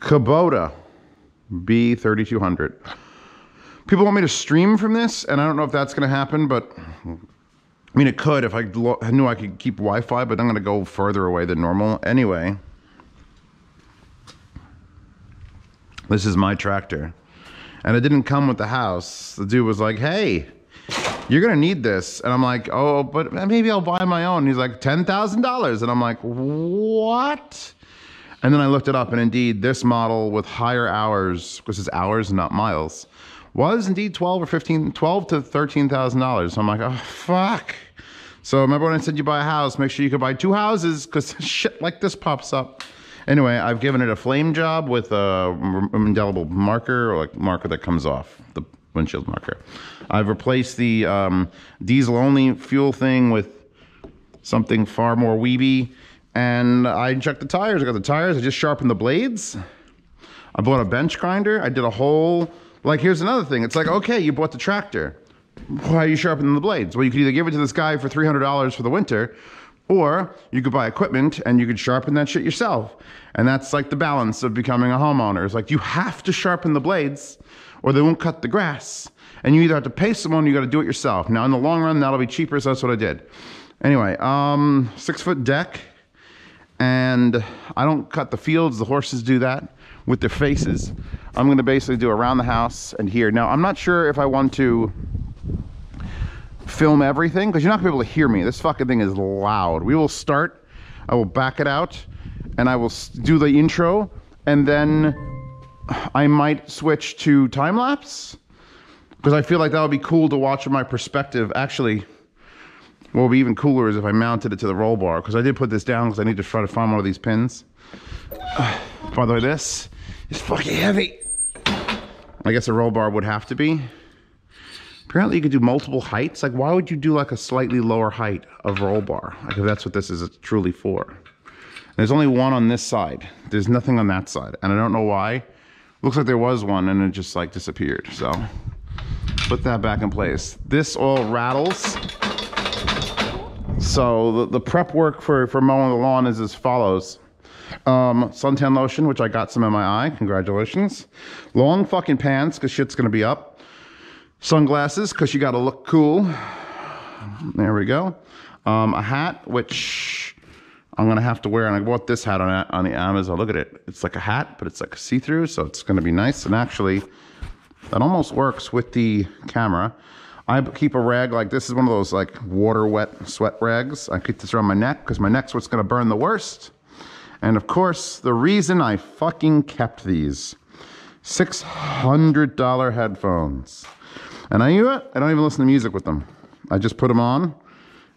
Kubota B3200. People want me to stream from this, and I don't know if that's going to happen, but I mean, it could if I knew I could keep Wi-Fi, but I'm going to go further away than normal. Anyway, this is my tractor, and it didn't come with the house. The dude was like, hey, you're going to need this. And I'm like, oh, but maybe I'll buy my own. And he's like, $10,000. And I'm like, what? And then I looked it up, and indeed, this model with higher hours, because it's hours, not miles, was indeed $12 to $13,000. So I'm like, oh, fuck. So remember when I said you buy a house, make sure you can buy 2 houses, because shit like this pops up. Anyway, I've given it a flame job with a indelible marker, or like marker that comes off, the windshield marker. I've replaced the diesel-only fuel thing with something far more weeby. And I checked the tires. I got the tires. I just sharpened the blades. I bought a bench grinder. I did a whole... Like, here's another thing. It's like, okay, you bought the tractor. Why are you sharpening the blades? Well, you could either give it to this guy for $300 for the winter, or you could buy equipment and you could sharpen that shit yourself. And that's like the balance of becoming a homeowner. It's like, you have to sharpen the blades or they won't cut the grass. And you either have to pay someone or you got to do it yourself. Now, in the long run, that'll be cheaper, so that's what I did. Anyway, 6-foot deck. And I don't cut the fields. The horses do that with their faces. I'm going to basically do around the house and here. Now, I'm not sure if I want to film everything, because you're not going to be able to hear me. This fucking thing is loud. We will start. I will back it out, and I will do the intro, and then I might switch to time-lapse, because I feel like that would be cool to watch from my perspective. Actually, what would be even cooler is if I mounted it to the roll bar, because I did put this down because I need to try to find one of these pins. By the way, this is fucking heavy. I guess a roll bar would have to be. Apparently you could do multiple heights. Like, why would you do like a slightly lower height of roll bar? Like, if that's what this is truly for. There's only one on this side. There's nothing on that side. And I don't know why. Looks like there was one and it just like disappeared. So put that back in place. This all rattles. So the prep work for mowing the lawn is as follows. Suntan lotion, which I got some in my eye. Congratulations. Long fucking pants, because shit's going to be up. Sunglasses, because you got to look cool. There we go. A hat, which I'm going to have to wear. And I bought this hat on the Amazon. Look at it. It's like a hat, but it's like a see-through. So it's going to be nice. And actually, that almost works with the camera. I keep a rag like this. Is one of those like water wet sweat rags. I keep this around my neck because my neck's what's going to burn the worst. And of course, the reason I fucking kept these $600 headphones. And I knew it. I don't even listen to music with them. I just put them on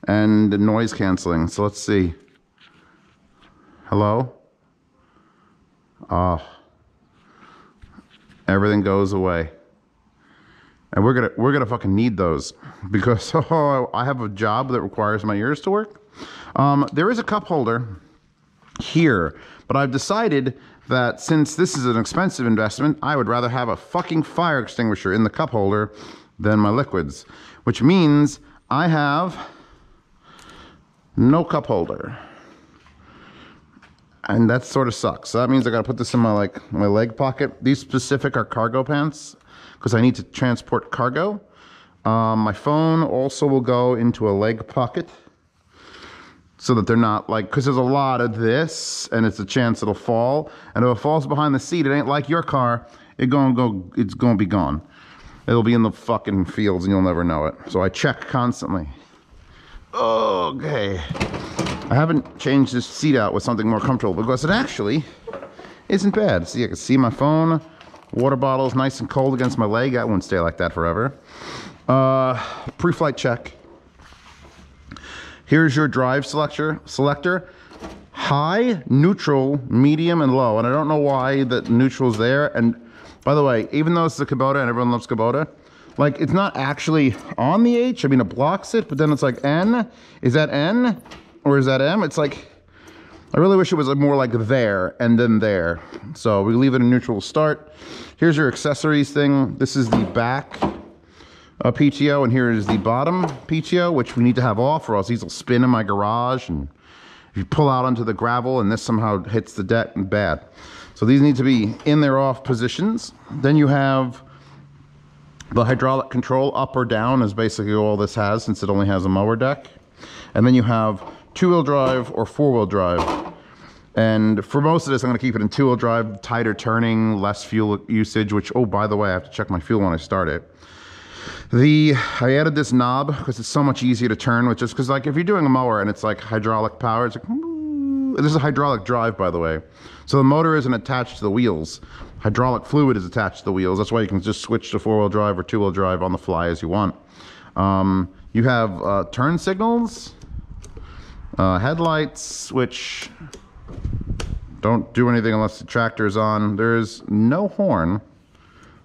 and noise canceling. So let's see. Hello? Everything goes away. And we're gonna fucking need those, because I have a job that requires my ears to work. There is a cup holder here, but I've decided that since this is an expensive investment, I would rather have a fucking fire extinguisher in the cup holder than my liquids, which means I have no cup holder. And that sort of sucks. So that means I gotta put this in my leg pocket. These specific are cargo pants, because I need to transport cargo. My phone also will go into a leg pocket, so that they're not like, because there's a lot of this, and it's a chance it'll fall. And if it falls behind the seat, it ain't like your car. It's gonna be gone. It'll be in the fucking fields, and you'll never know it. So I check constantly. Okay. I haven't changed this seat out with something more comfortable, because it actually isn't bad. See, I can see my phone. Water bottle's nice and cold against my leg. That won't stay like that forever. Pre-flight check. Here's your drive selector. High, neutral, medium, and low. And I don't know why that neutral's there. And by the way, even though it's a Kubota and everyone loves Kubota, like, it's not actually on the H. I mean, it blocks it, but then it's like N. Is that N or is that M? It's like, I really wish it was more like there and then there. So we leave it in neutral to start. Here's your accessories thing. This is the back PTO, and here is the bottom PTO, which we need to have off, or else these will spin in my garage and If you pull out onto the gravel and this somehow hits the deck, bad. So these need to be in their off positions. Then you have the hydraulic control, up or down is basically all this has, since it only has a mower deck. And then you have 2-wheel drive or 4-wheel drive. And for most of this, I'm gonna keep it in 2-wheel drive, tighter turning, less fuel usage, which, oh, by the way, I have to check my fuel when I start it. I added this knob because it's so much easier to turn, which is because, like, if you're doing a mower and it's like hydraulic power, it's like, this is a hydraulic drive, by the way. So the motor isn't attached to the wheels. Hydraulic fluid is attached to the wheels. That's why you can just switch to 4-wheel drive or 2-wheel drive on the fly as you want. You have turn signals, headlights, which don't do anything unless the tractor is on. There's no horn.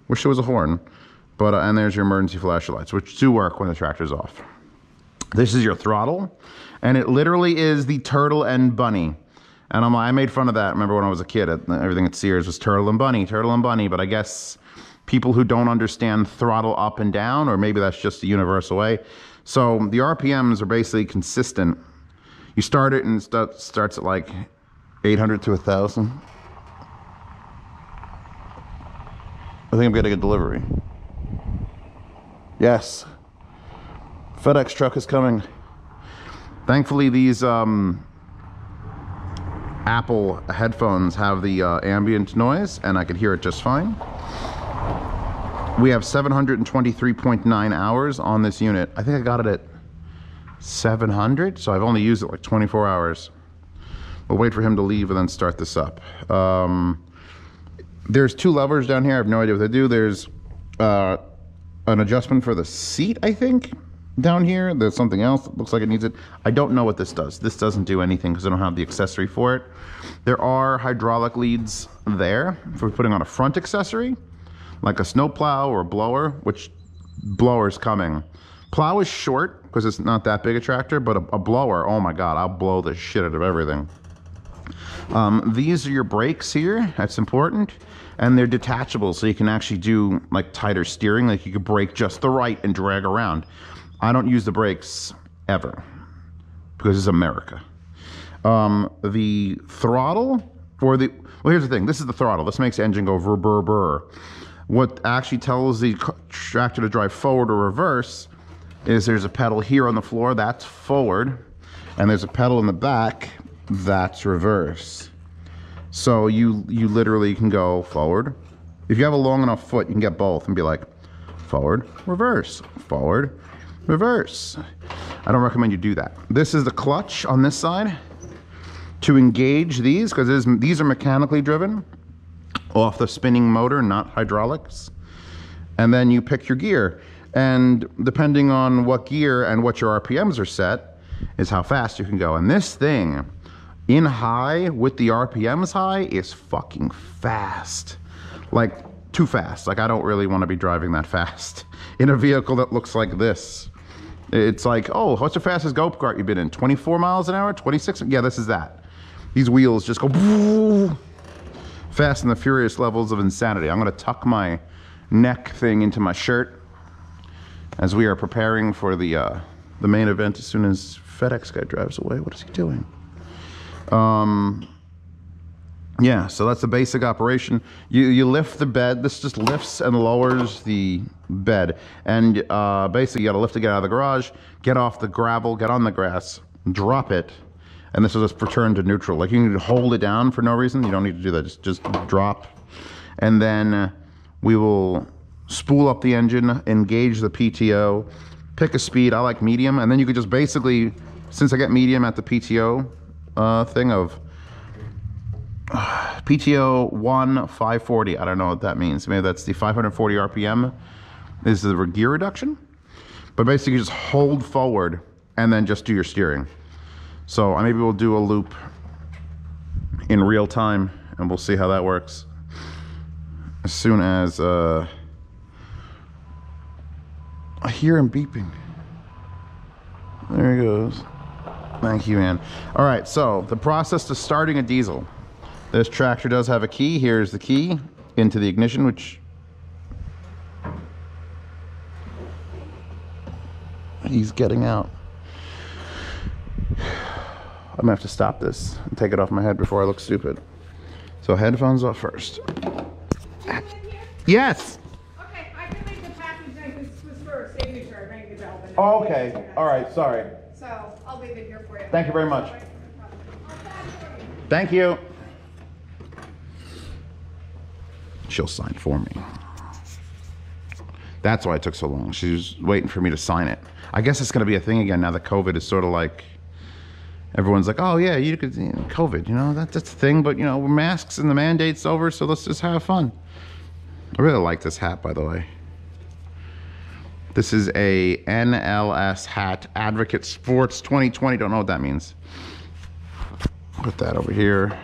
Wish there was a horn. But, and there's your emergency flashlights, which do work when the tractor's off. This is your throttle, and it literally is the turtle and bunny. And I made fun of that. Remember when I was a kid, everything at Sears was turtle and bunny. But I guess people who don't understand throttle up and down, or maybe that's just the universal way. So the RPMs are basically consistent. You start it and it starts at like 800 to 1,000. I think I'm getting a delivery. Yes. FedEx truck is coming. Thankfully, these Apple headphones have the ambient noise, and I could hear it just fine. We have 723.9 hours on this unit. I think I got it at 700, so I've only used it like 24 hours. We'll wait for him to leave and then start this up. There's 2 levers down here. I have no idea what they do. There's an adjustment for the seat, I think, down here. There's something else that looks like it needs it. I don't know what this does. This doesn't do anything because I don't have the accessory for it. There are hydraulic leads there for putting on a front accessory, like a snow plow or a blower, which blower's coming. Plow is short because it's not that big a tractor, but a blower, oh my God, I'll blow the shit out of everything. These are your brakes here. That's important. And they're detachable, so you can actually do like tighter steering. Like you could brake just the right and drag around. I don't use the brakes ever because it's America. The throttle, or the, well, here's the thing. This is the throttle. This makes the engine go brr, brr, brr. What actually tells the tractor to drive forward or reverse is there's a pedal here on the floor, that's forward, and there's a pedal in the back, that's reverse. So you literally can go forward. If you have a long enough foot, you can get both and be like forward, reverse, forward, reverse. I don't recommend you do that. This is the clutch on this side to engage these, because these are mechanically driven off the spinning motor, not hydraulics. And then you pick your gear. And depending on what gear and what your RPMs are set is how fast you can go. And this thing, in high, with the RPMs high, is fucking fast. Like, too fast. Like, I don't really want to be driving that fast in a vehicle that looks like this. It's like, oh, what's the fastest go-kart you've been in? 24 miles an hour? 26? Yeah, this is that. These wheels just go fast and the furious levels of insanity. I'm gonna tuck my neck thing into my shirt as we are preparing for the main event as soon as FedEx guy drives away. What is he doing? Yeah, so that's the basic operation. You lift the bed. This just lifts and lowers the bed. And basically you gotta lift to get out of the garage, get off the gravel, get on the grass, drop it, and this will just return to neutral. Like, you need to hold it down for no reason. You don't need to do that, just drop. And then we will spool up the engine, engage the PTO, pick a speed. I like medium, and then you could just basically, since I get medium at the PTO thing of PTO 1 540, I don't know what that means. Maybe that's the 540 RPM is the gear reduction. But basically just hold forward and then just do your steering. So maybe we'll do a loop in real time and we'll see how that works. As soon as I hear him beeping. There he goes. Thank you, man. All right, so the process to starting a diesel. This tractor does have a key. Here's the key into the ignition, which he's getting out. I'm gonna have to stop this and take it off my head before I look stupid. So headphones off first. Yes. Okay, I can leave the package. This was for a signature. I rang the bell. Oh, okay. All right. Sorry. So I'll leave it here for you. Thank you very much. Thank you. She'll sign for me. That's why it took so long. She was waiting for me to sign it. I guess it's going to be a thing again now that COVID is sort of like, everyone's like, oh yeah, you could, COVID, that's a thing, but we're masks and the mandate's over, so let's just have fun. I really like this hat, by the way. This is a NLS hat, Advocate Sports 2020. Don't know what that means. Put that over here.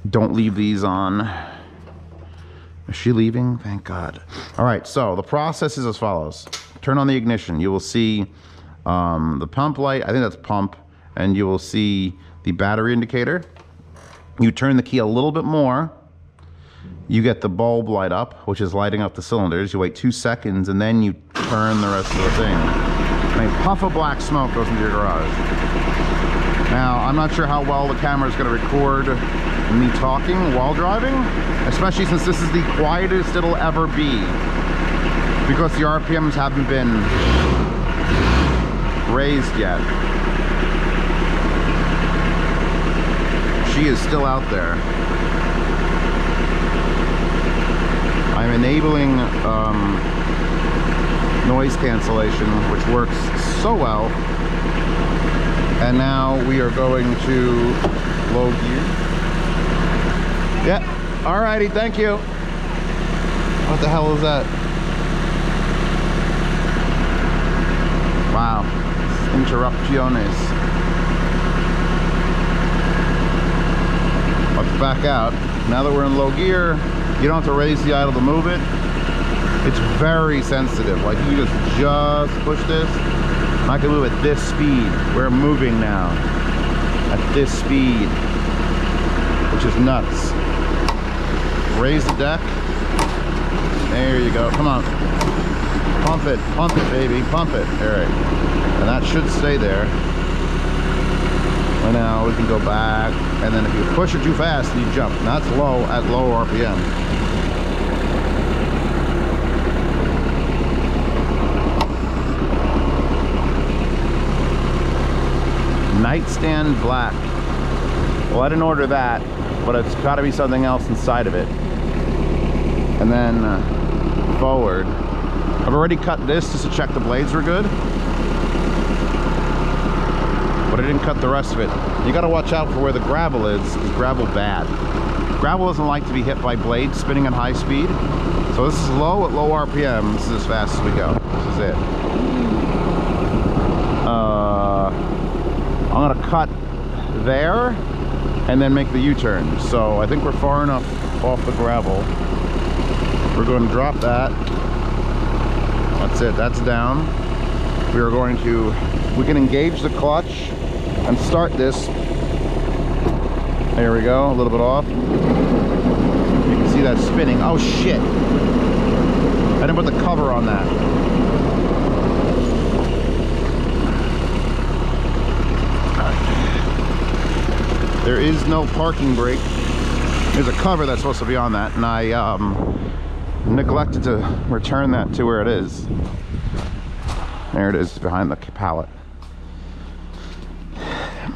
Don't leave these on. Is she leaving? Thank God. All right, so the process is as follows. Turn on the ignition. You will see the pump light. I think that's pump. And you will see the battery indicator. You turn the key a little bit more. You get the bulb light up, which is lighting up the cylinders. You wait 2 seconds, and then you turn the rest of the thing. And a puff of black smoke goes into your garage. Now, I'm not sure how well the camera is going to record me talking while driving, especially since this is the quietest it'll ever be, because the RPMs haven't been raised yet. She is still out there. I'm enabling noise cancellation, which works so well. And now we are going to low gear. Yeah, alrighty, thank you. What the hell is that? Wow, interrupciones. Let's back out. Now that we're in low gear, you don't have to raise the idle to move it. It's very sensitive. Like you just push this. I can move at this speed. We're moving now at this speed, which is nuts. Raise the deck. There you go. Come on. Pump it, baby. Pump it. All right. And that should stay there. And now we can go back. And then if you push it too fast, you jump. And that's low at low RPM. Nightstand black. Well, I didn't order that, but it's got to be something else inside of it. And then forward. I've already cut this just to check the blades were good, but I didn't cut the rest of it. You got to watch out for where the gravel is, because gravel bad. Gravel doesn't like to be hit by blades spinning at high speed. So this is low at low RPM. This is as fast as we go. This is it. I'm gonna cut there and then make the U-turn. So I think we're far enough off the gravel. We're going to drop that. That's it, that's down. We are going to, we can engage the clutch and start this. There we go, a little bit off. You can see that spinning. Oh shit. I didn't put the cover on that. There is no parking brake. There's a cover that's supposed to be on that, and I neglected to return that to where it is. There it is, behind the pallet.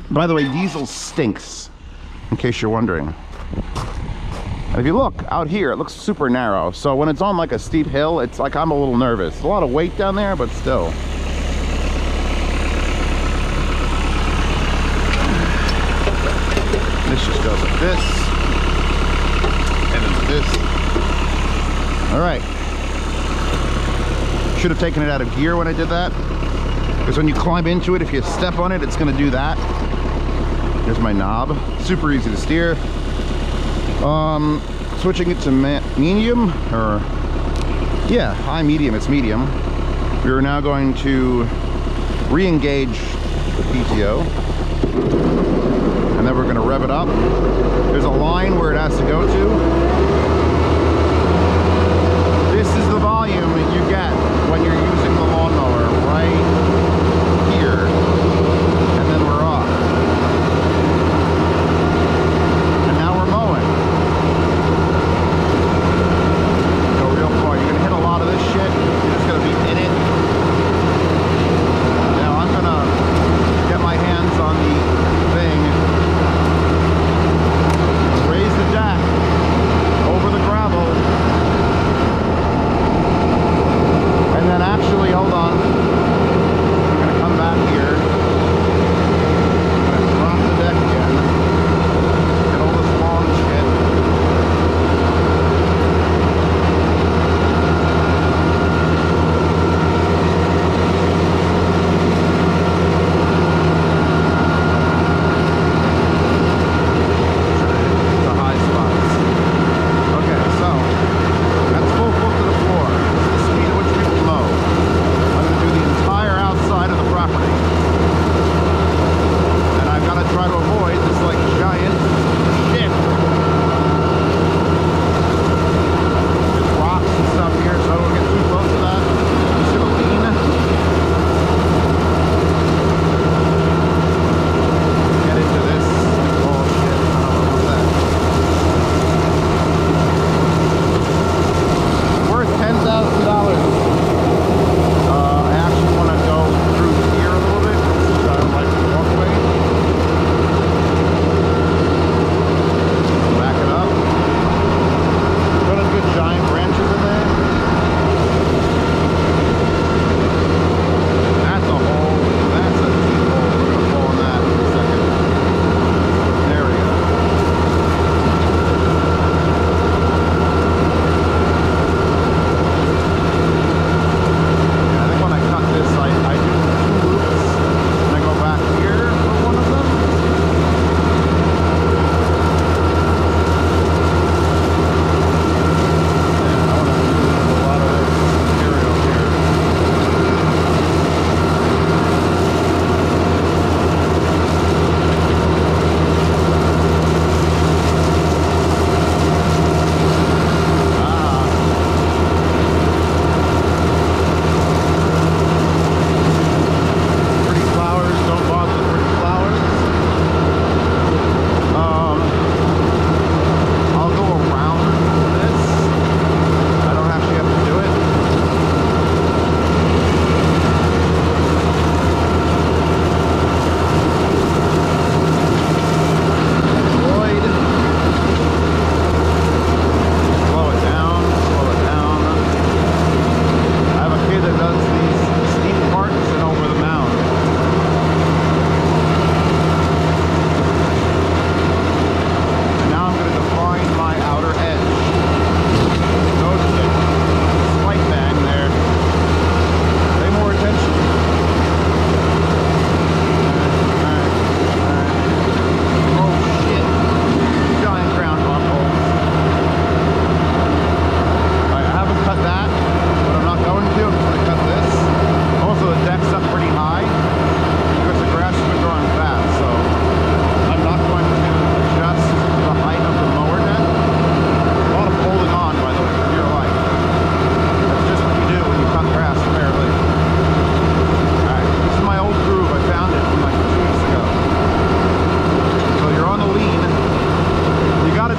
By the way, diesel stinks, in case you're wondering. And if you look out here, it looks super narrow. So when it's on like a steep hill, it's like I'm a little nervous. A lot of weight down there, but still. This just goes like this, and then this. All right. Should have taken it out of gear when I did that, because when you climb into it, if you step on it, it's going to do that. Here's my knob. Super easy to steer. Switching it to medium, or yeah, high medium. It's medium. We are now going to re-engage the PTO. And then we're going to rev it up. There's a line where it has to go to. This is the volume that you get when you're using the lawnmower right here. And then we're off.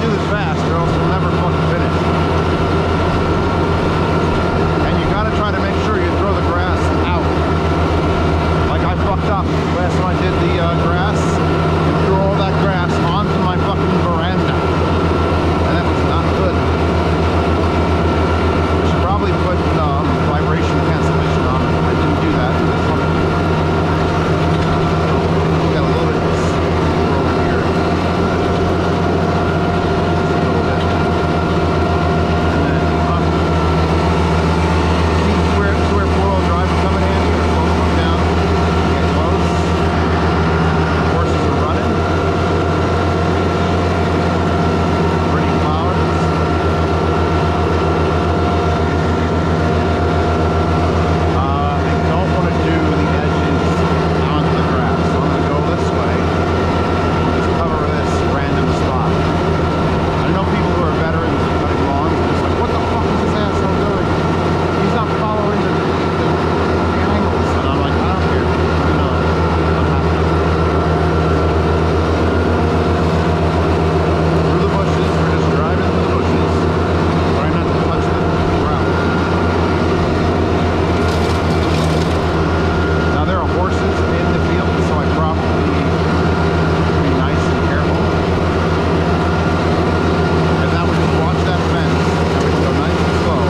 do this fast or else we'll never fucking finish. And you gotta try to make sure you throw the grass out. Like I fucked up last time I did the grass and threw all that grass onto my fucking veranda. And that was not good. I should probably put vibration cancellation on it. I didn't do that. This one. Got a little bit over here. Just a little bit. And then up. See where four-wheel drive is coming in? You're supposed to come down. Get close. Horses are running. Pretty flowers. I don't want to do the edges onto the grass. So I'm going to go this way. Just cover this random spot. I know people who are veterans of cutting lawns. They're just like, what the fuck is this asshole doing? He's not following the angles. And I'm like, I don't care. You know, I'm happy. Through the bushes. We're just driving through the bushes. Trying not to touch the ground. Now there are horses in the field, so I probably be nice and careful. And now we just watch that fence. And we can go nice and slow.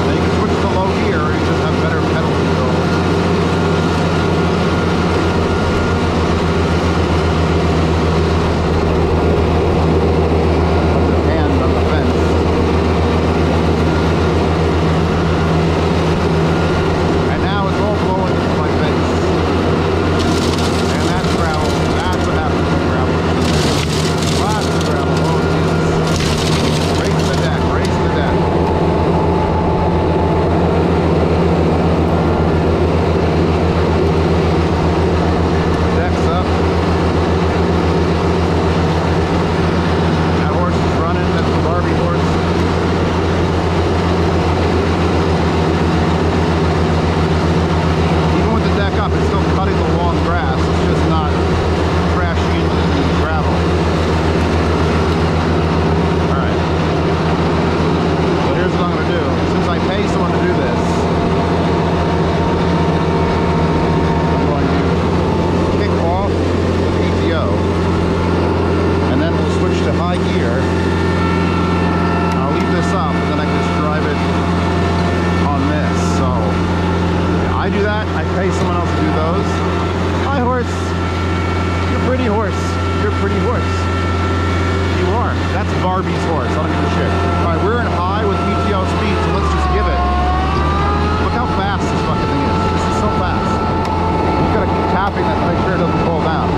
Then you can switch to low gear and you just have better pedal control. Put your hand on the fence. And now it's all blowing into my face. And that's gravel. That's what happens with gravel. Lots of gravel. Oh, Jesus. Raising the deck. Raising the deck. Deck's up. That horse is running. That's the Barbie horse. Even with the deck up, it's still cutting the long grass. It's just not crashing into the gravel. Alright. So here's what I'm going to do. Since I pay someone to do this, I'm going to kick off the PTO. And then we'll switch to high gear. I'll leave this up, and then I can just drive it on this. So I do that. I pay someone else to do those. Hi, horse. You're a pretty horse. You're a pretty horse. You are. That's Barbie's horse. I don't give a shit. All right, we're in high with PTO speed, so let's just give it. Look how fast this fucking thing is. This is so fast. You gotta keep tapping that to make sure it doesn't fall down.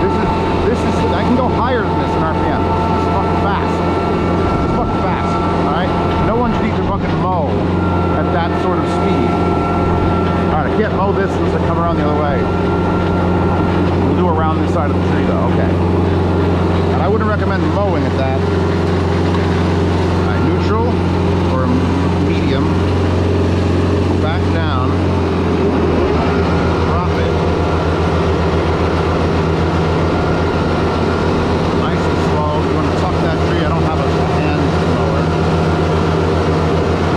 This is. I can go higher than this in RPM. This is fucking fast. This is fucking fast. All right. No one should even fucking mow at that sort of speed. Alright, I can't mow this unless I come around the other way. We'll do around this side of the tree though, okay. And I wouldn't recommend mowing at that. Alright, neutral or medium. Back down. Drop it. Nice and slow. You want to tuck that tree. I don't have a hand mower.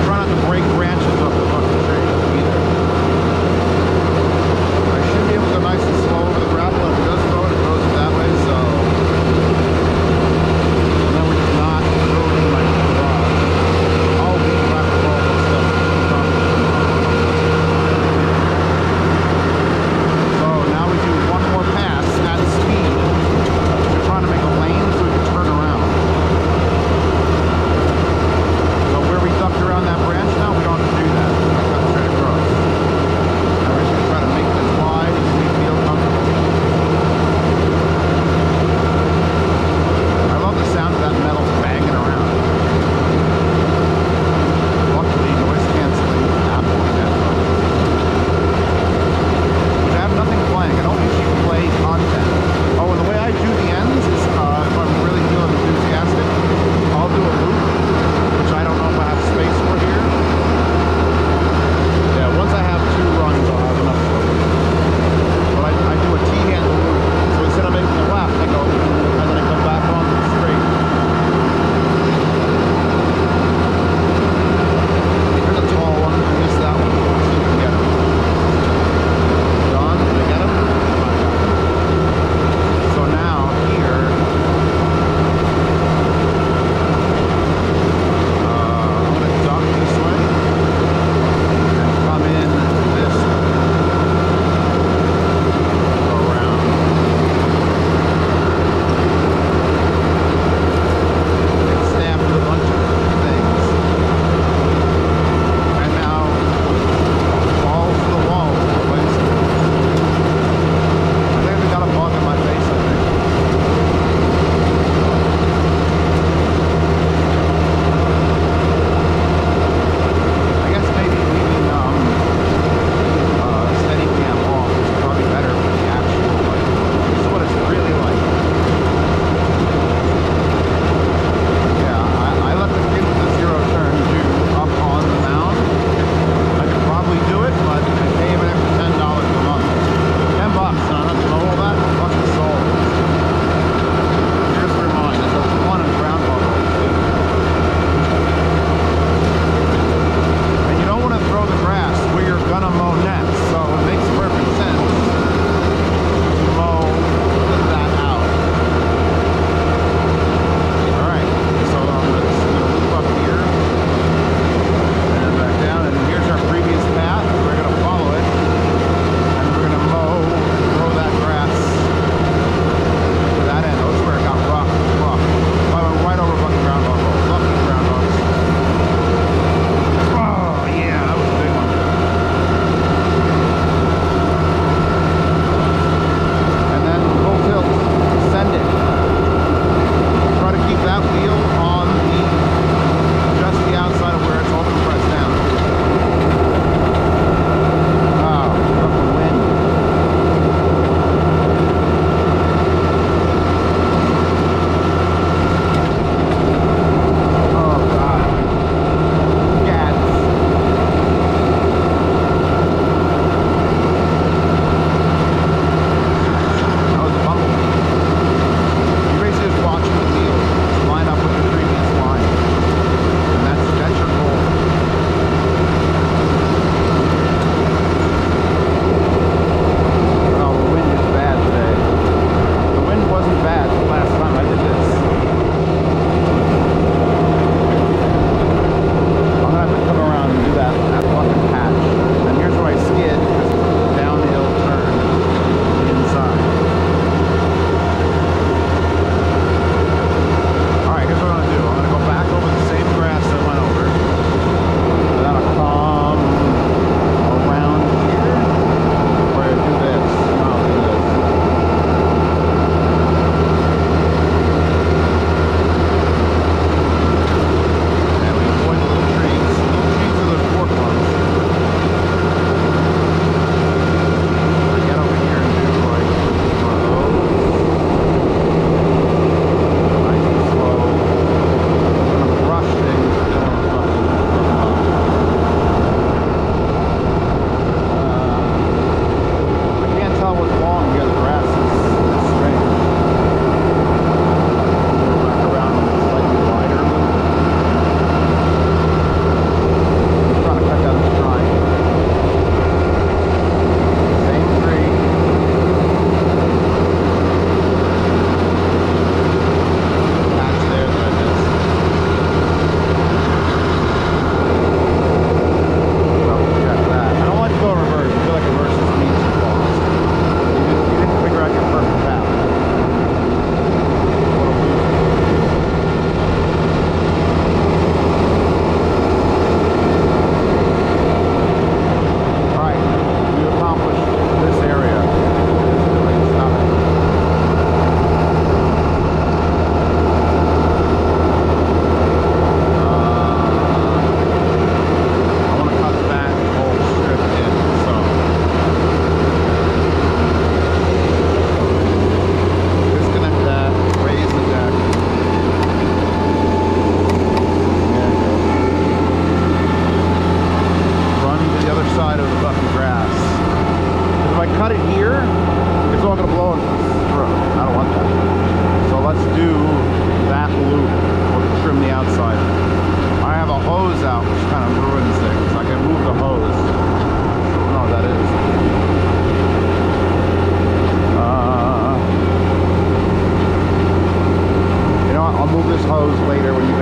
Try not to break branches off the fucking tree either. I should be able to go nice and slow over the gravel. If it does throw it, it throws it that way, so. And then we're just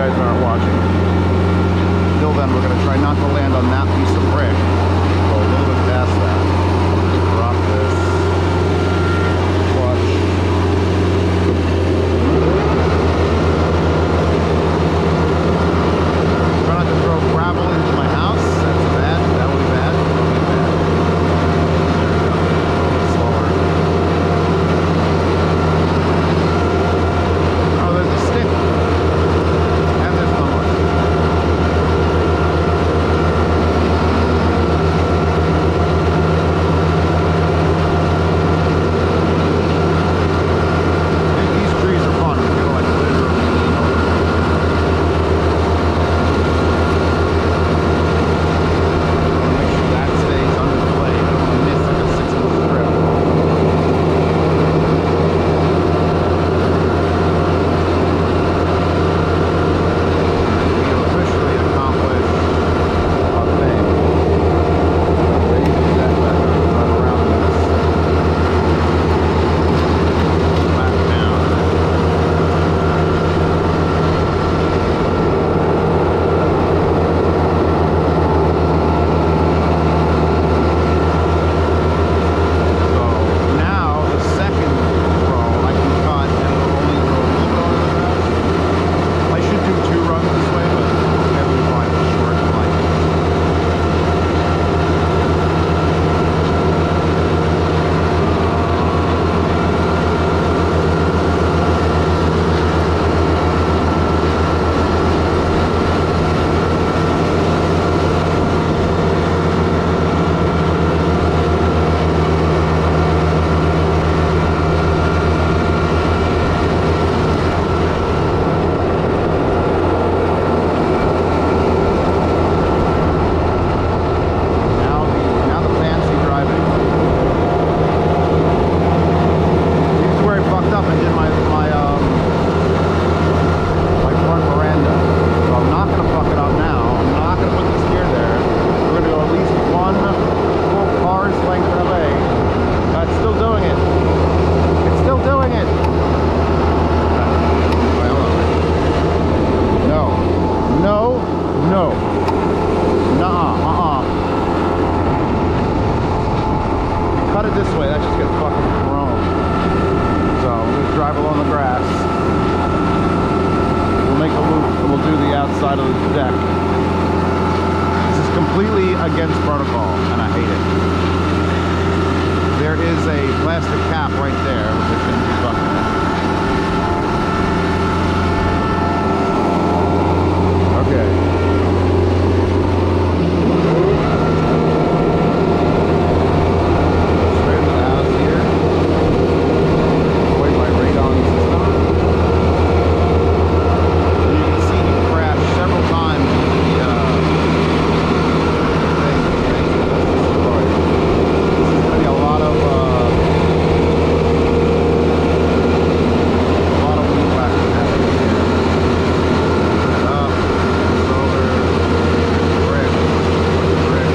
guys aren't watching. Till then, we're gonna try not to land on that piece of brick. Go a little bit past that. Drop this. Clutch. Try not to throw gravel into my house. That's bad. That would be bad. That would be bad. There we go. A little slower. Oh, there's a stick. And there's one more. These trees are fun. They're like literally leaning over. Make sure that stays under the blade. I don't want to miss like a 6-foot strip. We have officially accomplished our thing. Raise the deck back up, run around this. Back down. So now the second row I can cut and it'll only go a little bit over the grass. I should do 2 runs this way, but it'll be fine. It's short and light. Now the fancy driving. This is where I fucked up and did my front veranda. So I'm not gonna fuck it up now. I'm not gonna put the steer there. We're gonna go at least 1 full car's length away. It's still doing it. It's still doing it. Wait, hold on. No. No. No. Nuh-uh. Cut it this way, that just gets fucking thrown. So we'll just drive along the grass. We'll make a loop and we'll do the outside of the deck. This is completely against protocol and I hate it. There is a plastic cap right there, which I shouldn't be fucking with. Okay. Straight into the house here. Avoid my radon system. And you can see he crashed several times into the thing. That's destroyed. This is going to be a lot of weed whacking happening here. Turn it up. It's over. Brick. Brick.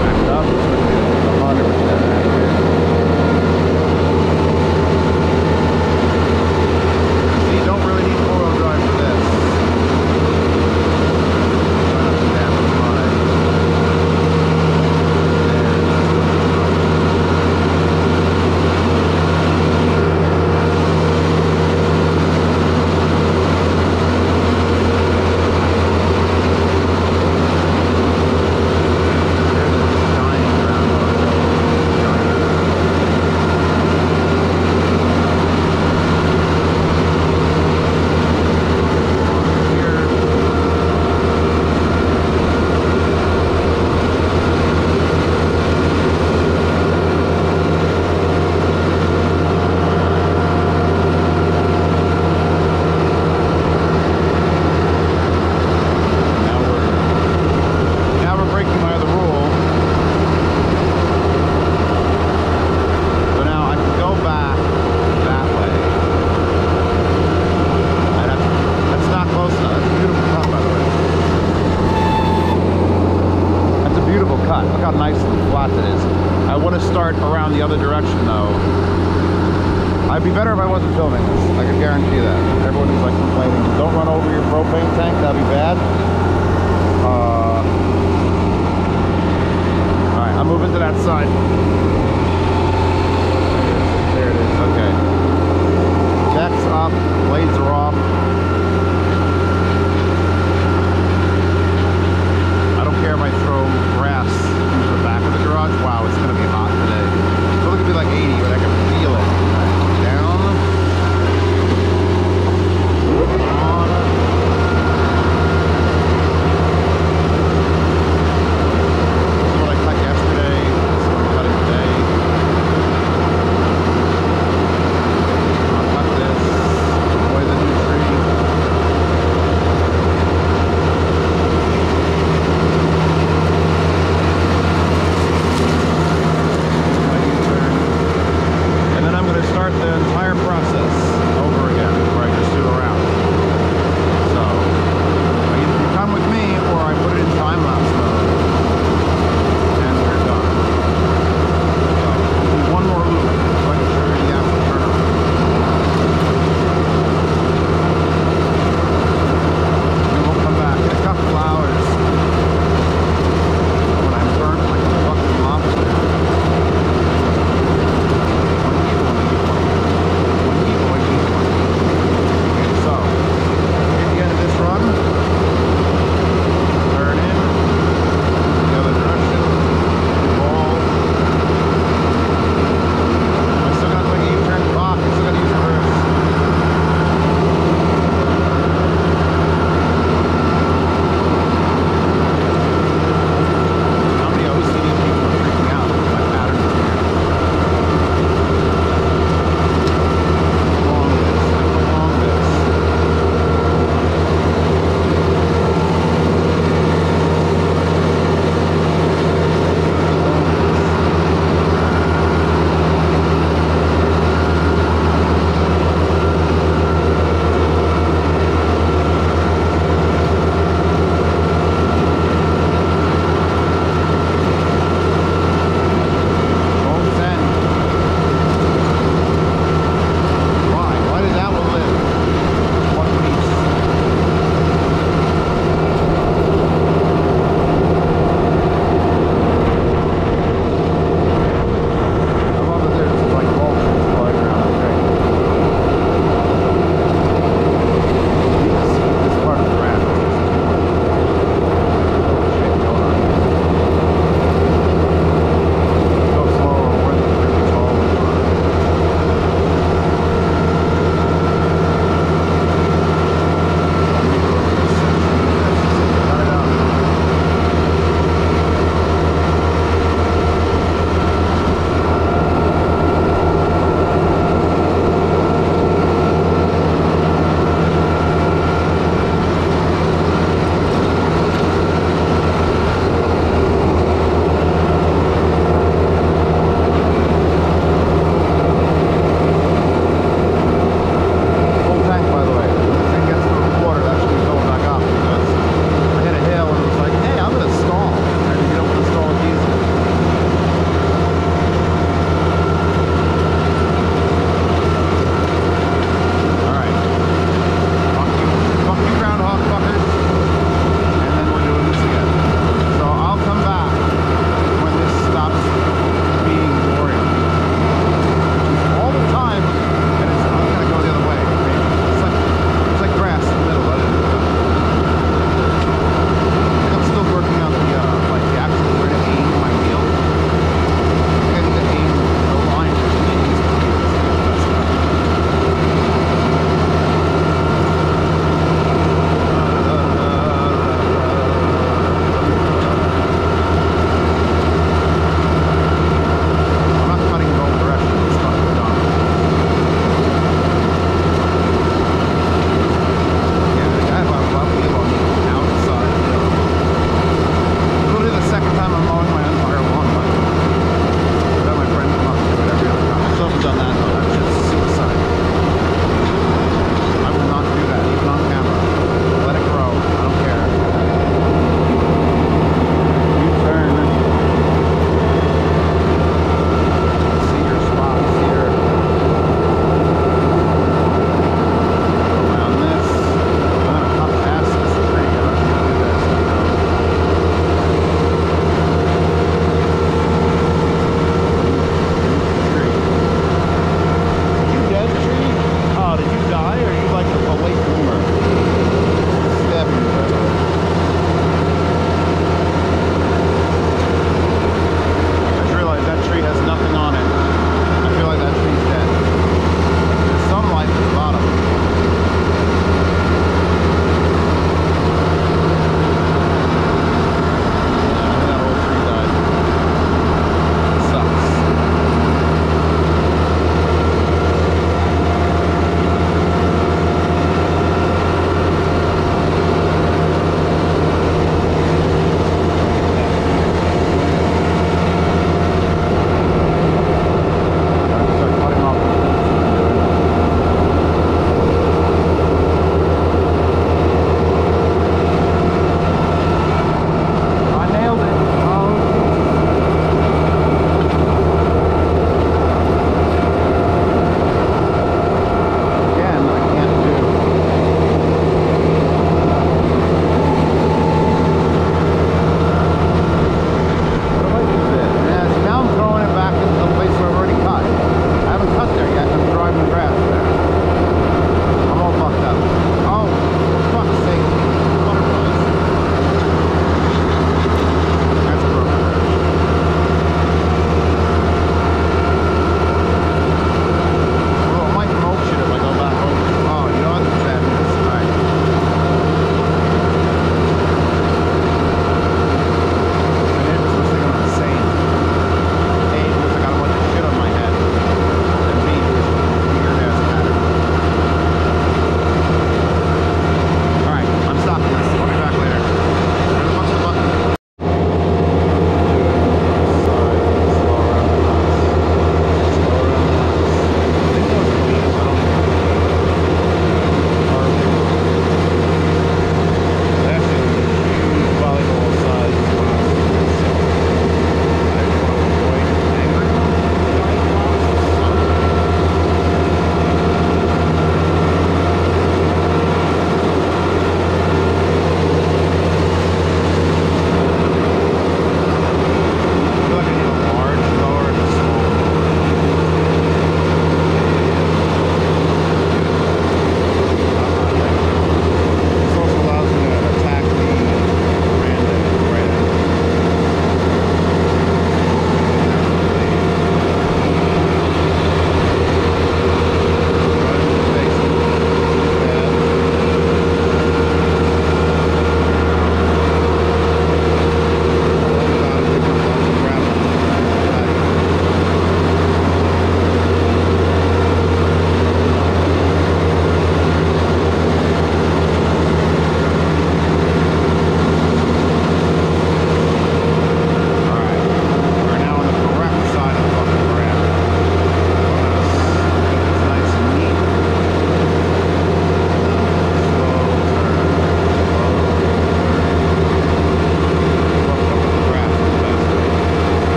Back up. It's 100% accurate. See, you don't really need 4-wheel drive for this. Try not to damage my nice and flat it is. I want to start around the other direction though. I'd be better if I wasn't filming this. I can guarantee that. Everyone is like complaining, don't run over your propane tank, that'd be bad. Alright, I'm moving to that side. There it is, okay. Deck's up, blades are off. I don't care if I throw grass into the back of the garage. Wow, it's gonna be hot today. It's only gonna be like 80, but I can feel it. Down. On. This is what I cut yesterday. This is what I'm cutting today.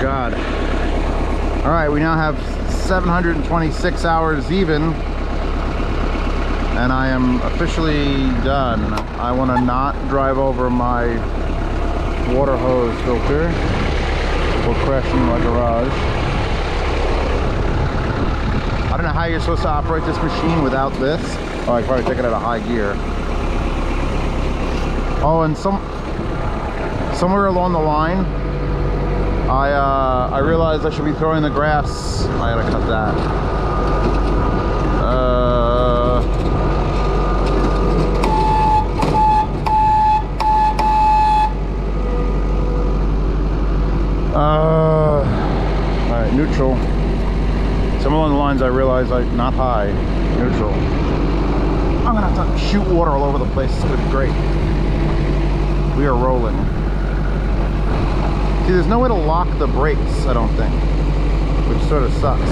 God. All right, we now have 726 hours even, and I am officially done. I want to not drive over my water hose filter or crashing my garage. I don't know how you're supposed to operate this machine without this. Oh, I can probably take it at a high gear. Oh, and somewhere along the line, I realized I should be throwing the grass. I gotta cut that. All right, neutral. Somewhere along the lines, I realized not high, neutral. I'm gonna have to shoot water all over the place. It's gonna be great. We are rolling. See, there's no way to lock the brakes, I don't think, which sort of sucks.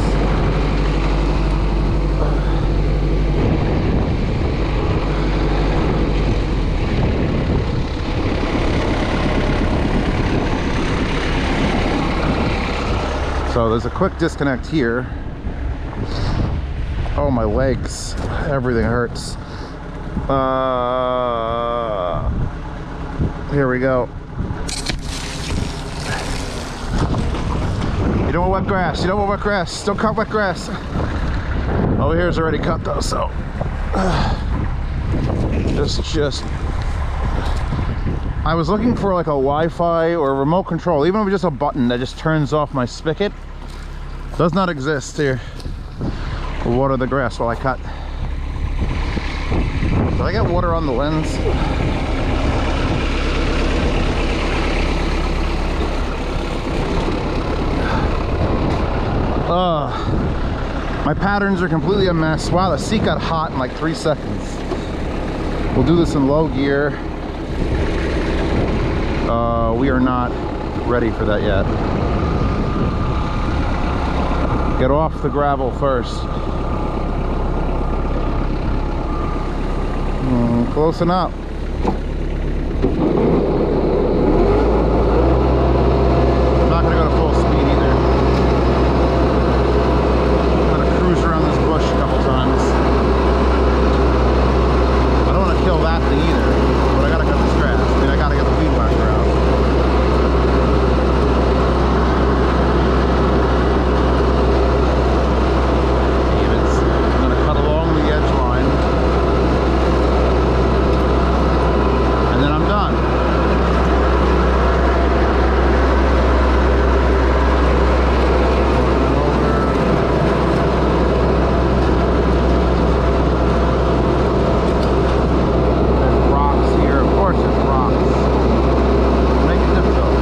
So there's a quick disconnect here. Oh, my legs, everything hurts. Here we go. You don't want wet grass. You don't want wet grass. Don't cut wet grass. Over here is already cut though, so just. I was looking for like a Wi-Fi or a remote control, even if it's just a button that just turns off my spigot. Does not exist here. We'll water the grass while I cut. Did I get water on the lens? My patterns are completely a mess. Wow, the seat got hot in like 3 seconds. We'll do this in low gear. We are not ready for that yet. Get off the gravel first. Close enough. I'm not gonna go to full speed either. I'm gonna cruise around this bush a couple times. I don't want to kill that thing either, but I gotta cut this grass. I mean, I gotta get the weed whacker out. I'm gonna cut along the edge line. And then I'm done. There's rocks here. Of course there's rocks. Make it difficult.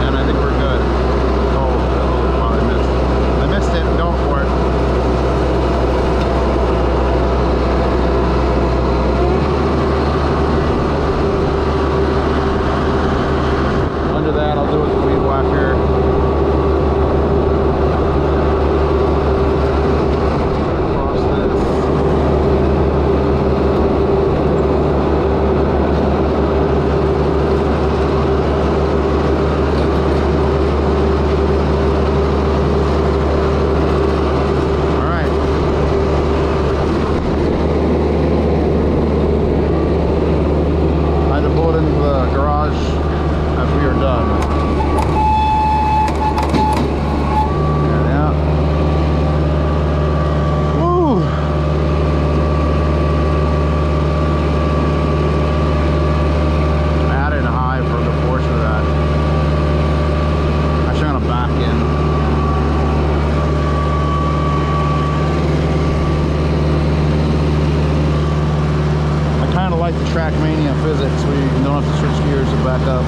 And I think we're good. Oh, I missed it. I'm going for it. Under that, I'll do it with the weed whacker. Cross this. All right. I had to pull it into the garage as we are done. Yeah. Woo! I had it in high for a good portion of that. Actually, I'm gonna back in. I kind of like the Trackmania physics where you don't have to switch gears and back up.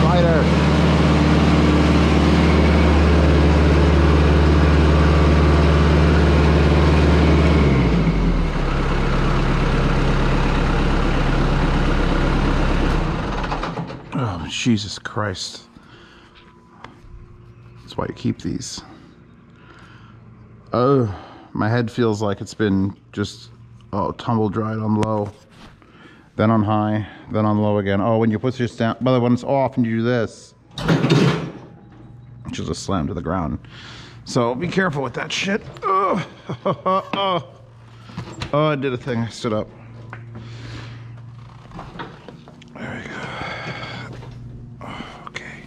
Spider. Jesus Christ. That's why you keep these. Oh, my head feels like it's been just, tumble dried on low. Then on high, then on low again. Oh, when you put your stamp, by the way, when it's off and you do this, which is a slam to the ground. So be careful with that shit. Oh, I did a thing. I stood up. There we go. Okay.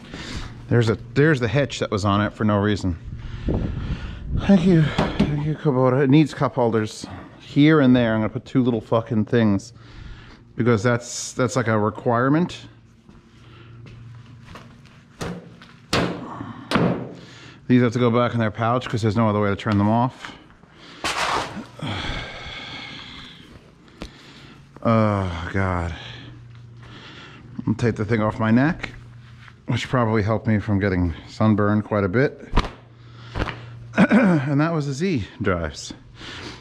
There's the hitch that was on it for no reason. Thank you, Kubota. It needs cup holders here and there. I'm gonna put 2 little fucking things because that's like a requirement. These have to go back in their pouch because there's no other way to turn them off. Oh God. I'll take the thing off my neck, which probably helped me from getting sunburned quite a bit. And that was the Z drives.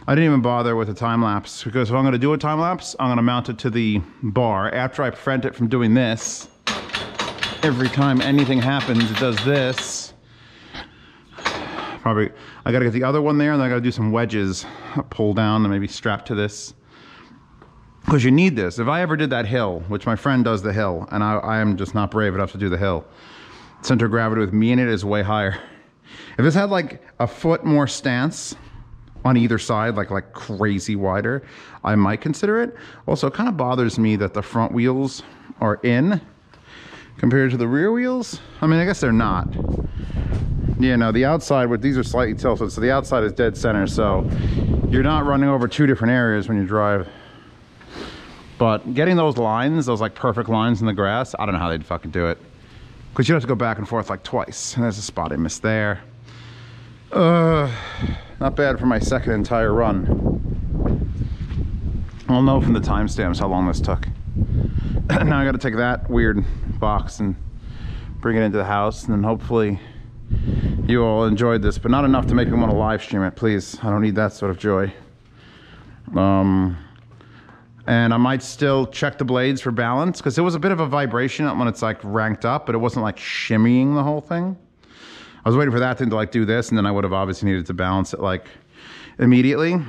I didn't even bother with a time lapse because if I'm going to do a time lapse, I'm going to mount it to the bar. After I prevent it from doing this, every time anything happens, it does this. Probably, I got to get the other one there, and then I got to do some wedges, pull down, and maybe strap to this. Because you need this. If I ever did that hill, which my friend does the hill, and I am just not brave enough to do the hill, center of gravity with me in it is way higher. If this had like a foot more stance on either side, like crazy wider, I might consider it. Also, it kind of bothers me that the front wheels are in compared to the rear wheels. I mean, I guess they're not. Yeah, no, the outside, these are slightly tilted, so the outside is dead center, so you're not running over 2 different areas when you drive. But getting those lines, those like perfect lines in the grass, I don't know how they'd fucking do it. Because you have to go back and forth like twice. And there's a spot I missed there. Not bad for my second entire run. I'll know from the timestamps how long this took. Now I gotta take that weird box and bring it into the house, and then hopefully you all enjoyed this, but not enough to make me want to live stream it, please. I don't need that sort of joy. And I might still check the blades for balance, because there was a bit of a vibration when it's like ranked up, but it wasn't like shimmying the whole thing. I was waiting for that thing to like do this, and then I would have obviously needed to balance it like immediately.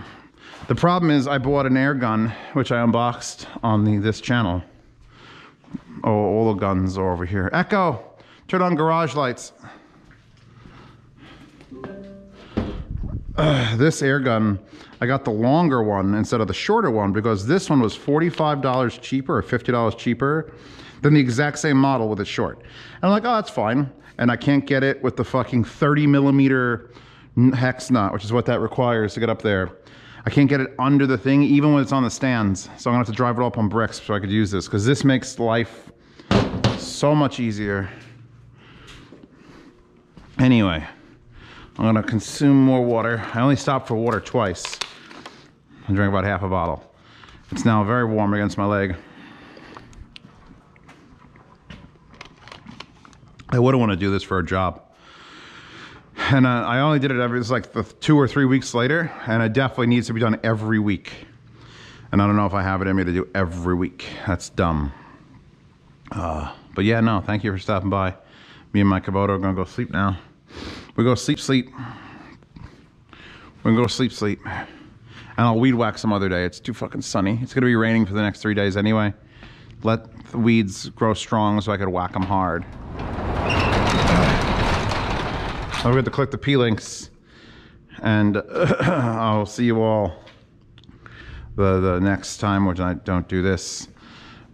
The problem is I bought an air gun, which I unboxed on this channel. Oh, all the guns are over here. Echo, turn on garage lights. This air gun, I got the longer one instead of the shorter one because this one was $45 cheaper or $50 cheaper than the exact same model with it short. And I'm like, oh, that's fine. And I can't get it with the fucking 30mm hex nut, which is what that requires to get up there. I can't get it under the thing, even when it's on the stands. So I'm gonna have to drive it up on bricks so I could use this, because this makes life so much easier. Anyway, I'm gonna consume more water. I only stopped for water twice. I drank about half a bottle. It's now very warm against my leg. I wouldn't want to do this for a job. And I only did it it's like 2 or 3 weeks later, and it definitely needs to be done every week. And I don't know if I have it in me to do every week. That's dumb. But yeah, no, thank you for stopping by. Me and my Kubota are gonna go sleep now. We go sleep. We're gonna go sleep. And I'll weed whack some other day. It's too fucking sunny. It's gonna be raining for the next 3 days anyway. Let the weeds grow strong so I could whack them hard. I'll have to click the P links, and I'll see you all the next time, which I don't do this.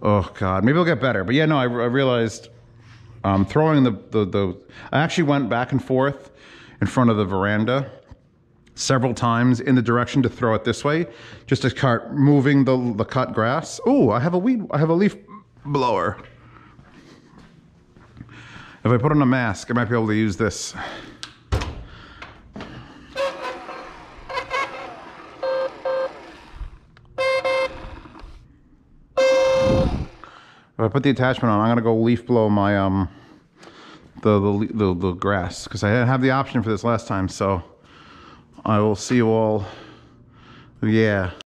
Oh God, maybe it'll get better. But yeah, no, I realized throwing I actually went back and forth in front of the veranda several times in the direction to throw it this way, just to start moving the cut grass. Oh, I have a leaf blower. If I put on a mask, I might be able to use this. If I put the attachment on, I'm gonna go leaf blow my the grass, because I didn't have the option for this last time. So I will see you all. Yeah.